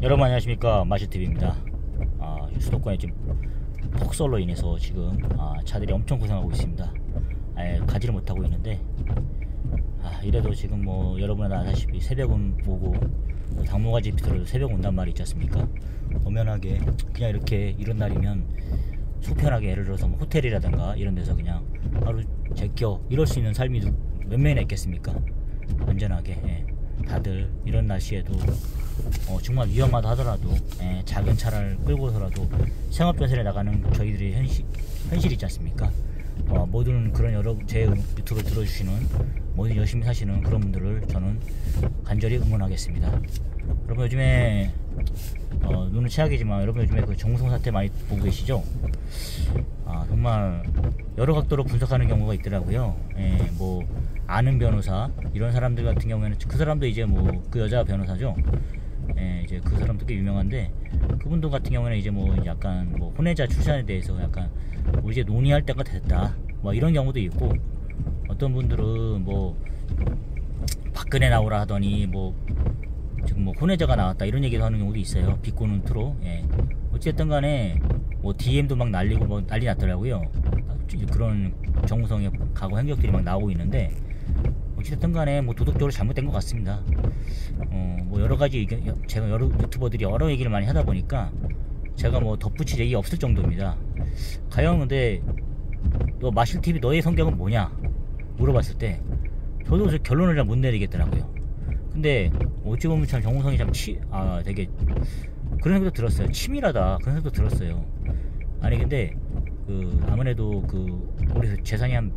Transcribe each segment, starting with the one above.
여러분 안녕하십니까, 마실TV입니다. 수도권에 지금 폭설로 인해서 지금 차들이 엄청 고생하고 있습니다. 가지를 못하고 있는데 이래도 지금 뭐 여러분 아시다시피 새벽은 오고 당모가지 비틀어도 새벽 온단 말이 있지 않습니까? 엄연하게 그냥 이렇게 이런 날이면 속편하게 예를 들어서 뭐 호텔이라든가 이런 데서 그냥 하루 제껴 이럴 수 있는 삶이 몇 명이나 있겠습니까? 안전하게 다들 이런 날씨에도 정말 위험하다 하더라도 작은 차를 끌고서라도 생업전선에 나가는 저희들의 현실이 있지 않습니까? 모든 그런 제 유튜브를 들어주시는 모든 열심히 사시는 그런 분들을 저는 간절히 응원하겠습니다. 여러분 요즘에 눈은 최악이지만 여러분 요즘에 그 정우성 사태 많이 보고 계시죠? 정말 여러 각도로 분석하는 경우가 있더라고요. 뭐 아는 변호사 이런 사람들 같은 경우에는 그 사람도 이제 뭐 그 여자 변호사죠. 이제 그 사람도 꽤 유명한데 그분도 같은 경우에는 이제 뭐 약간 뭐 혼외자 출산에 대해서 약간 뭐 이제 논의할 때가 됐다 뭐 이런 경우도 있고, 어떤 분들은 뭐 박근혜 나오라 하더니 뭐 지금 뭐 혼외자가 나왔다 이런 얘기도 하는 경우도 있어요. 비꼬는 투로. 어쨌든 간에 뭐 DM도 막 날리고 뭐 난리 났더라고요. 그런 정우성의 과거 행적들이 막 나오고 있는데, 어쨌든 간에 뭐 도덕적으로 잘못된 것 같습니다. 뭐 여러 가지 제가 여러 유튜버들이 여러 얘기를 많이 하다 보니까 제가 뭐 덧붙일 얘기 없을 정도입니다. 과연 근데 너 마실TV 너의 성격은 뭐냐 물어봤을 때 저도 결론을 잘 못 내리겠더라고요. 근데 어찌 보면 참 정우성이 참 되게 그런 생각도 들었어요. 치밀하다 그런 생각도 들었어요. 아니 근데 아무래도 우리 재산이 한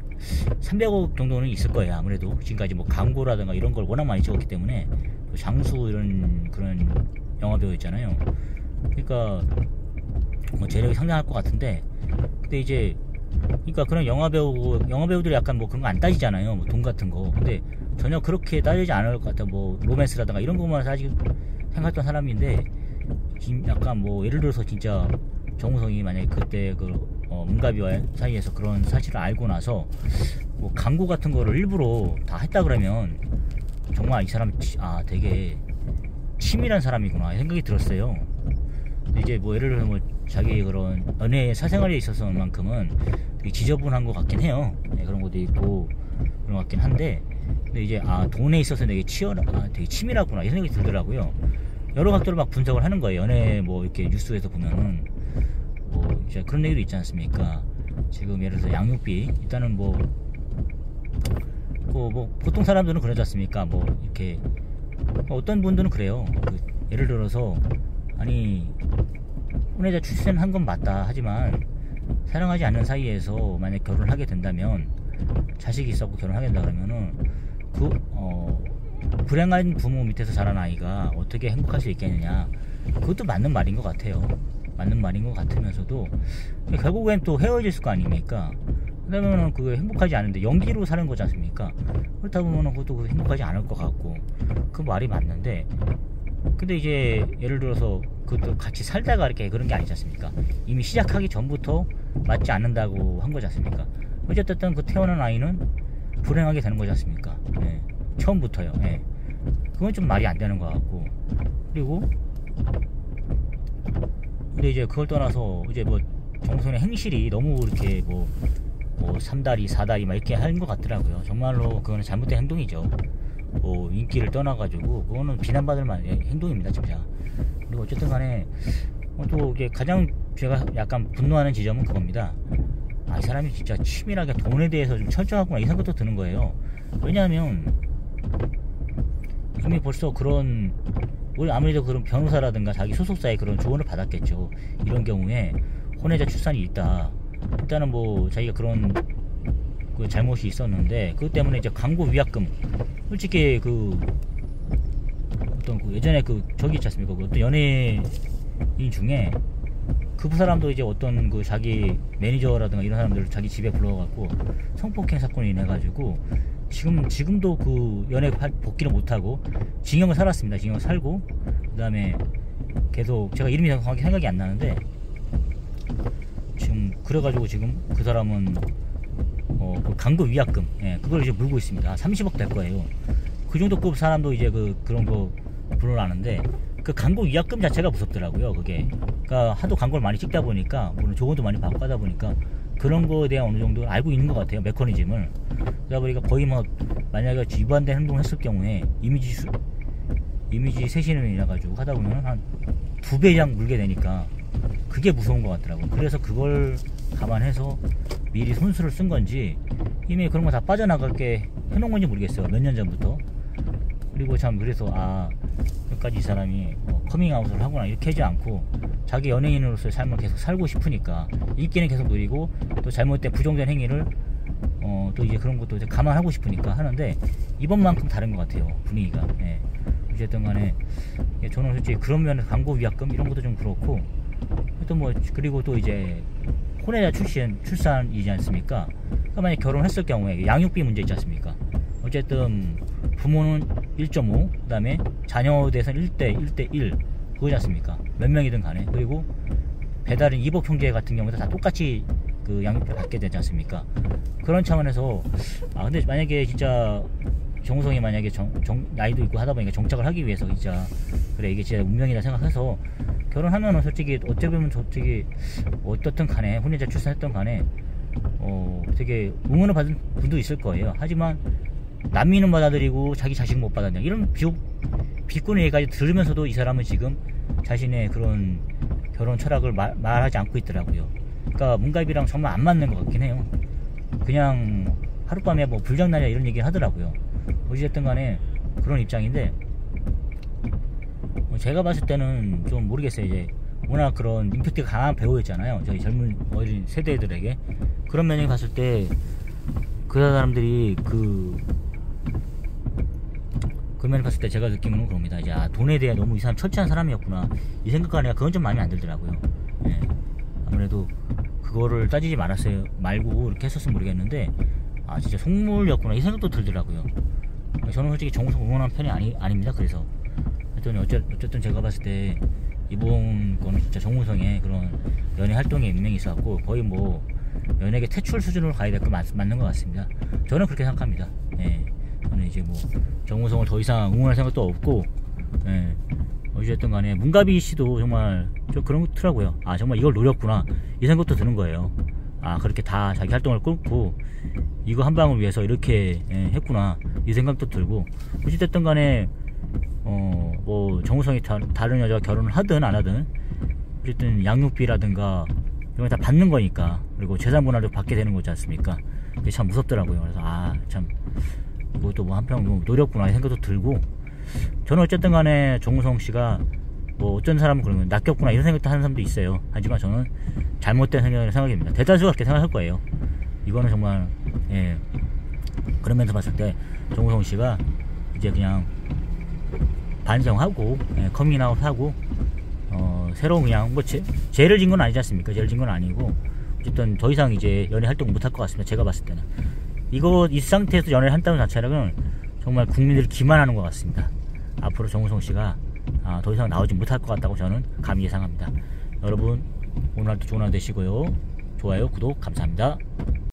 300억 정도는 있을 거예요. 아무래도 지금까지 뭐 광고라든가 이런 걸 워낙 많이 찍었기 때문에 장수 이런 그런 영화배우 있잖아요. 그러니까 뭐 재력이 상당할 것 같은데, 근데 이제 그러니까 그런 영화배우들이 약간 뭐 그런 거 안 따지잖아요. 뭐 돈 같은 거. 근데 전혀 그렇게 따지지 않을 것 같아요. 뭐 로맨스라든가 이런 것만 사실 생각했던 사람인데, 약간 뭐 예를 들어서 진짜 정우성이 만약에 그때 문가비와 사이에서 그런 사실을 알고 나서 뭐 광고 같은 거를 일부러 다 했다 그러면 정말 이 사람 되게 치밀한 사람이구나 생각이 들었어요. 이제 뭐 예를 들어서 뭐 자기 그런 연애 사생활에 있어서만큼은 되게 지저분한 것 같긴 해요. 그런 것도 있고 그런 것 같긴 한데, 근데 이제 돈에 있어서 되게 되게 치밀하구나 이 생각이 들더라고요. 여러 각도로 막 분석을 하는 거예요. 연애 뭐 이렇게 뉴스에서 보면은 뭐 이제 그런 얘기도 있지 않습니까? 지금 예를 들어서 양육비 일단은 뭐 보통 사람들은 그러지 않습니까? 뭐 이렇게 어떤 분들은 그래요. 예를 들어서 아니 혼외자 출산한 건 맞다 하지만 사랑하지 않는 사이에서 만약 결혼을 하게 된다면, 자식이 있었고 결혼하게 된다 그러면은 불행한 부모 밑에서 자란 아이가 어떻게 행복할 수 있겠느냐, 그것도 맞는 말인 것 같아요. 맞는 말인 것 같으면서도 결국엔 또 헤어질 거 아닙니까? 그러면은 그게 행복하지 않은데 연기로 사는 거지 않습니까? 그렇다 보면은 그것도 행복하지 않을 것 같고, 그 말이 맞는데, 근데 이제 예를 들어서 그것도 같이 살다가 이렇게 그런 게 아니지 않습니까? 이미 시작하기 전부터 맞지 않는다고 한 거지 않습니까? 어쨌든 그 태어난 아이는 불행하게 되는 거지 않습니까? 처음부터요. 그건 좀 말이 안 되는 것 같고, 그리고 근데 이제 그걸 떠나서 이제 뭐 정우성의 행실이 너무 이렇게 뭐 3다리 4다리 막 이렇게 하는 것 같더라고요. 정말로 그거는 잘못된 행동이죠. 뭐 인기를 떠나가지고 그거는 비난받을 만한 행동입니다 진짜. 그리고 어쨌든 간에 또 이게 가장 제가 약간 분노하는 지점은 그겁니다. 이 사람이 진짜 치밀하게 돈에 대해서 좀 철저하구나 이 생각도 드는 거예요. 왜냐하면 이미 벌써 그런 아무래도 그런 변호사라든가 자기 소속사의 그런 조언을 받았겠죠. 이런 경우에 혼외자 출산이 있다, 일단은 뭐 자기가 그런 잘못이 있었는데 그것 때문에 이제 광고 위약금, 솔직히 어떤 예전에 저기 있지 않습니까? 어떤 연예인 중에 그 사람도 이제 어떤 자기 매니저라든가 이런 사람들을 자기 집에 불러갖고 성폭행 사건이 인해가지고 지금도 연예 복귀를 못하고 징역을 살았습니다. 징역을 살고 그 다음에 계속 제가 이름이 정확하게 생각이 안 나는데, 지금 그래가지고 지금 그 사람은 광고 위약금 그걸 이제 물고 있습니다. 30억 될 거예요. 그 정도 급 사람도 이제 그런 거 불어나는데, 그 광고 위약금 자체가 무섭더라고요. 그게 그러니까 하도 광고를 많이 찍다 보니까 물론 조언도 많이 받고 하다 보니까 그런 거에 대한 어느 정도 알고 있는 것 같아요. 메커니즘을. 그러다 보니까 거의 뭐 만약에 위반된 행동을 했을 경우에 이미지 쇄신을 인해 가지고 하다 보면 한 2배 이상 물게 되니까 그게 무서운 것 같더라고요. 그래서 그걸 감안해서 미리 손수를 쓴 건지 이미 그런 거 다 빠져나갈게 해놓은 건지 모르겠어요. 몇 년 전부터. 그리고 참 그래서 끝까지 이 사람이 커밍아웃을 하거나 이렇게 하지 않고 자기 연예인으로서의 삶을 계속 살고 싶으니까 인기는 계속 누리고 또 잘못된 부정된 행위를 또 이제 그런 것도 이제 감안하고 싶으니까 하는데 이번만큼 다른 것 같아요. 분위기가. 예. 어쨌든 간에 저는 솔직히 그런 면에서 광고 위약금 이런 것도 좀 그렇고 또 뭐 그리고 또 이제 혼외자 출산이지 않습니까? 그러니까 만약 결혼했을 경우에 양육비 문제 있지 않습니까? 어쨌든 부모는 1.5, 그 다음에 자녀에 대해서는 1대1 그거지 않습니까? 몇 명이든 간에. 그리고 배달인 이복 형제 같은 경우도 다 똑같이 그 양육비 받게 되지 않습니까? 그런 차원에서 근데 만약에 진짜 정우성이 만약에 나이도 있고 하다 보니까 정착을 하기 위해서 진짜 그래 이게 진짜 운명이다 생각해서 결혼하면은 솔직히 어떻게 보면 솔직히 어떻든 간에 혼외자 출산했던 간에 되게 응원을 받은 분도 있을 거예요. 하지만 난민은 받아들이고 자기 자식 못 받았냐 이런 비꼬는 얘기까지 들으면서도 이 사람은 지금 자신의 그런 결혼 철학을 말하지 않고 있더라고요. 그러니까 문갑이랑 정말 안 맞는 것 같긴 해요. 그냥 하룻밤에 뭐 불장난이야 이런 얘기 하더라고요. 어찌됐든 간에 그런 입장인데 제가 봤을 때는 좀 모르겠어요. 이제 워낙 그런 임팩트가 강한 배우였잖아요. 저희 젊은 어린 세대들에게. 그런 면에 봤을 때 그 사람들이 그 면에 봤을 때 제가 느끼는 그겁니다. 이제 돈에 대해 너무 이 사람 철저한 사람이었구나 이 생각가 아니라 그건 좀 마음에 안 들더라고요. 예. 아무래도 그거를 따지지 말고 이렇게 했었으면 모르겠는데 진짜 속물이었구나 이 생각도 들더라고요. 저는 솔직히 정우성 응원하는 편이 아닙니다. 그래서 어쨌든 제가 봤을 때 이번 거는 진짜 정우성의 그런 연예 활동에 인명이 있어갖고 거의 뭐 연예계 퇴출 수준으로 가야 될 거 맞는 것 같습니다. 저는 그렇게 생각합니다. 예. 저는 이제 뭐 정우성을 더 이상 응원할 생각도 없고, 예. 어쨌든 간에 문가비 씨도 정말 좀 그렇더라고요. 정말 이걸 노렸구나 이 생각도 드는 거예요. 그렇게 다 자기 활동을 끊고 이거 한 방을 위해서 이렇게 했구나 이 생각도 들고 어찌됐든 간에 뭐 정우성이 다른 여자와 결혼을 하든 안 하든 어쨌든 양육비라든가 이런 거 다 받는 거니까 그리고 재산분할도 받게 되는 거지 않습니까? 이게 참 무섭더라고요. 그래서 참 이것도 뭐 한편 뭐 노렸구나 이 생각도 들고 저는 어쨌든 간에 정우성 씨가 뭐 어쩐 사람은 그러면 낚였구나 이런 생각도 하는 사람도 있어요. 하지만 저는 잘못된 생각입니다. 대다수가 그렇게 생각할 거예요. 이거는 정말 그런 면에서 봤을 때 정우성 씨가 이제 그냥 반성하고 커밍아웃하고 새로운 그냥 뭐 죄를 진 건 아니지 않습니까? 죄를 진 건 아니고 어쨌든 더 이상 이제 연애 활동 못 할 것 같습니다. 제가 봤을 때는 이 상태에서 연애를 한다는 자체는 정말 국민들을 기만하는 것 같습니다. 앞으로 정우성 씨가 더 이상 나오지 못할 것 같다고 저는 감히 예상합니다. 여러분 오늘 하루도 좋은 하루 되시고요. 좋아요 구독 감사합니다.